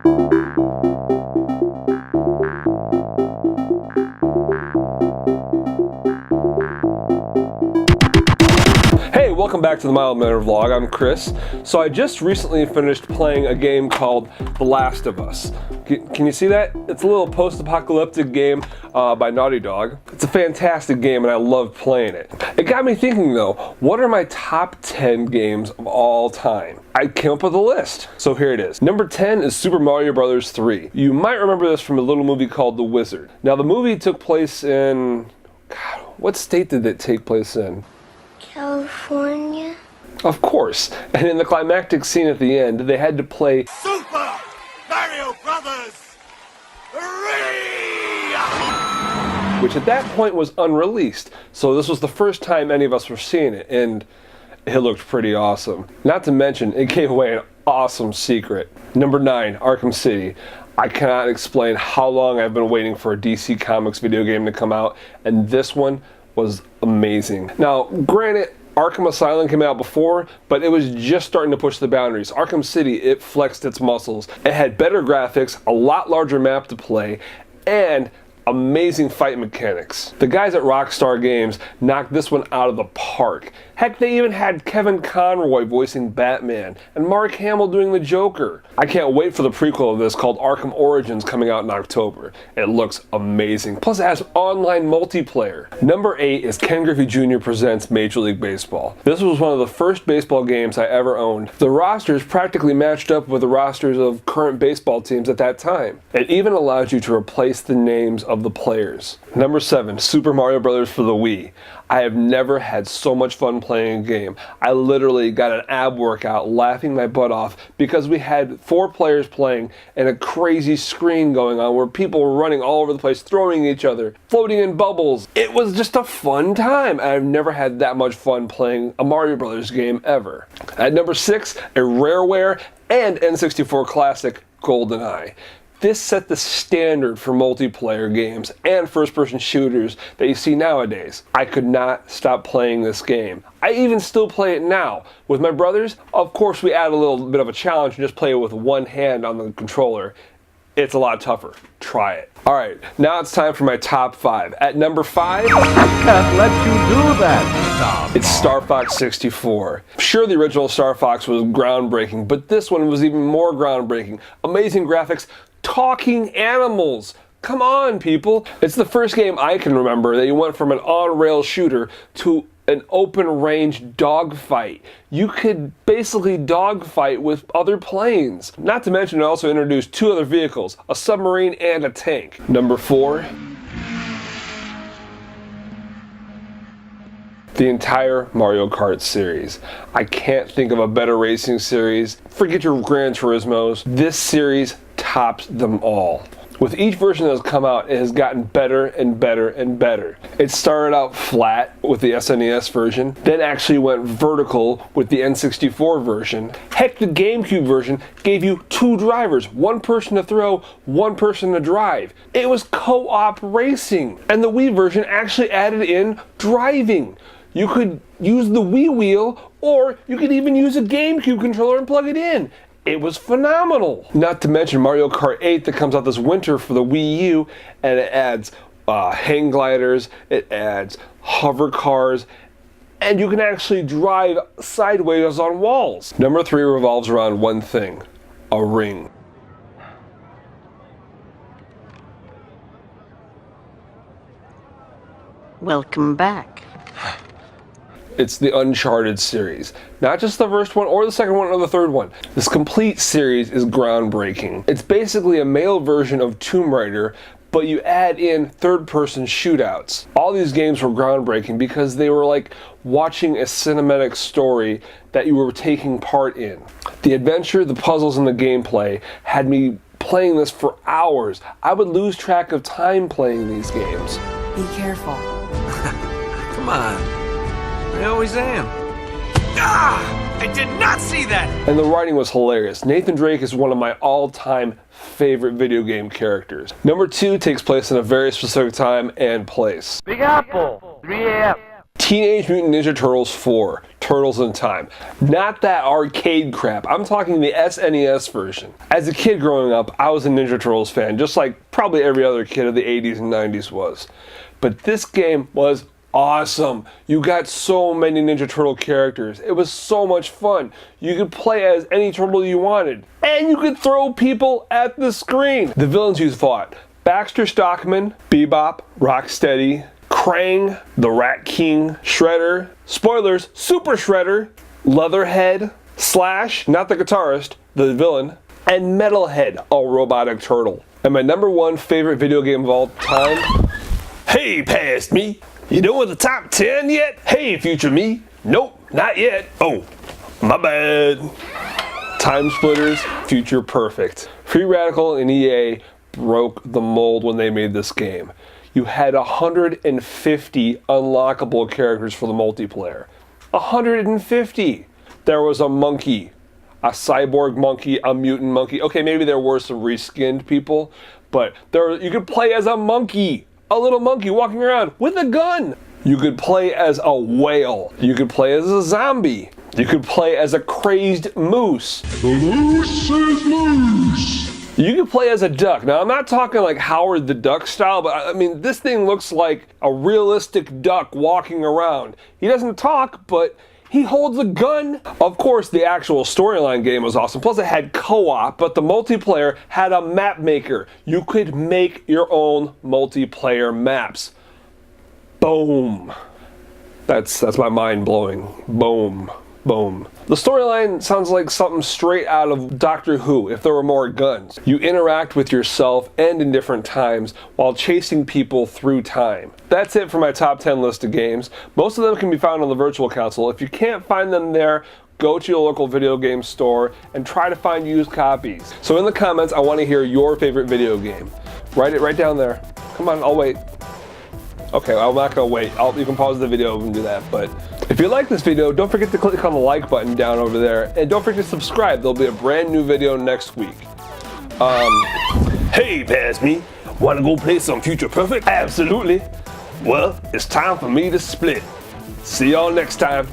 Hey, welcome back to the Mild Manner Vlog. I'm Chris. So I just recently finished playing a game called The Last of Us. Can you see that? It's a little post-apocalyptic game by Naughty Dog. It's a fantastic game and I love playing it. It got me thinking though, what are my top 10 games of all time? I came up with a list. So here it is. Number 10 is Super Mario Bros. 3. You might remember this from a little movie called The Wizard. Now the movie took place in, God, what state did it take place in? California? Of course. And in the climactic scene at the end, they had to play Super Mario Brothers 3! which at that point was unreleased. So this was the first time any of us were seeing it, and it looked pretty awesome. Not to mention, it gave away an awesome secret. Number 9, Arkham City. I cannot explain how long I've been waiting for a DC Comics video game to come out, and this one was amazing. Now, granted, Arkham Asylum came out before, but it was just starting to push the boundaries. Arkham City, it flexed its muscles. It had better graphics, a lot larger map to play, and amazing fight mechanics. The guys at Rockstar Games knocked this one out of the park. Heck, they even had Kevin Conroy voicing Batman and Mark Hamill doing the Joker. I can't wait for the prequel of this called Arkham Origins coming out in October. It looks amazing. Plus it has online multiplayer. Number 8 is Ken Griffey Jr. Presents Major League Baseball. This was one of the first baseball games I ever owned. The rosters practically matched up with the rosters of current baseball teams at that time. It even allowed you to replace the names of the players. Number 7, Super Mario Bros. For the Wii. I have never had so much fun playing a game. I literally got an ab workout laughing my butt off because we had 4 players playing and a crazy screen going on where people were running all over the place, throwing each other, floating in bubbles. It was just a fun time. I've never had that much fun playing a Mario Brothers game ever. At number 6, a Rareware and N64 classic, GoldenEye. This set the standard for multiplayer games and first-person shooters that you see nowadays. I could not stop playing this game. I even still play it now. With my brothers, of course we add a little bit of a challenge and just play it with one hand on the controller. It's a lot tougher. Try it. Alright, now it's time for my top 5. At number 5, I can't let you do that. it's Star Fox 64. Sure, the original Star Fox was groundbreaking, but this one was even more groundbreaking. Amazing graphics, talking animals. Come on, people. It's the first game I can remember that you went from an on-rail shooter to an open-range dogfight. You could basically dogfight with other planes. Not to mention it also introduced 2 other vehicles, a submarine and a tank. Number 4, the entire Mario Kart series. I can't think of a better racing series. Forget your Gran Turismos. This series tops them all. With each version that has come out, it has gotten better and better and better. It started out flat with the SNES version, then actually went vertical with the N64 version. Heck, the GameCube version gave you 2 drivers, 1 person to throw, 1 person to drive. It was co-op racing. And the Wii version actually added in driving. You could use the Wii wheel, or you could even use a GameCube controller and plug it in. It was phenomenal. Not to mention Mario Kart 8 that comes out this winter for the Wii U, and it adds hang gliders, it adds hover cars, and you can actually drive sideways on walls. Number 3 revolves around one thing, a ring. Welcome back. It's the Uncharted series. Not just the first one or the second one or the third one. This complete series is groundbreaking. It's basically a male version of Tomb Raider, but you add in third-person shootouts. All these games were groundbreaking because they were like watching a cinematic story that you were taking part in. The adventure, the puzzles, and the gameplay had me playing this for hours. I would lose track of time playing these games. Be careful. Come on. I always am. Ah! I did not see that! And the writing was hilarious. Nathan Drake is one of my all-time favorite video game characters. Number 2 takes place in a very specific time and place. Big Apple, 3 a.m. Teenage Mutant Ninja Turtles 4, Turtles in Time. Not that arcade crap. I'm talking the SNES version. As a kid growing up, I was a Ninja Turtles fan, just like probably every other kid of the 80s and 90s was. But this game was awesome. You got so many Ninja Turtle characters. It was so much fun. You could play as any turtle you wanted. And you could throw people at the screen. The villains you fought: Baxter Stockman, Bebop, Rocksteady, Krang, the Rat King, Shredder, spoilers, Super Shredder, Leatherhead, Slash, not the guitarist, the villain, and Metalhead, a robotic turtle. And my number one favorite video game of all time? Hey, past me! You doing the top 10 yet? Hey, future me! Nope, not yet. Oh, my bad. Time Splitters, Future Perfect. Free Radical and EA broke the mold when they made this game. You had 150 unlockable characters for the multiplayer. 150! There was a monkey, a cyborg monkey, a mutant monkey. Okay, maybe there were some reskinned people, but you could play as a monkey. A little monkey walking around with a gun. You could play as a whale. You could play as a zombie. You could play as a crazed moose. The moose is loose. You could play as a duck. Now, I'm not talking like Howard the Duck style, but I mean, this thing looks like a realistic duck walking around. He doesn't talk, but he holds a gun. Of course, the actual storyline game was awesome. Plus, it had co-op, but the multiplayer had a map maker. You could make your own multiplayer maps. Boom. That's my mind blowing. Boom. Boom. The storyline sounds like something straight out of Doctor Who if there were more guns. You interact with yourself and in different times while chasing people through time. That's it for my top 10 list of games. Most of them can be found on the Virtual Console. If you can't find them there, go to your local video game store and try to find used copies. So in the comments, I want to hear your favorite video game. Write it right down there. Come on, I'll wait. Okay, I'm not gonna wait. You can pause the video and do that, but if you like this video, don't forget to click on the like button down over there, and don't forget to subscribe. There'll be a brand new video next week. Hey, past me, wanna go play some Future Perfect? Absolutely. Well, it's time for me to split. See y'all next time.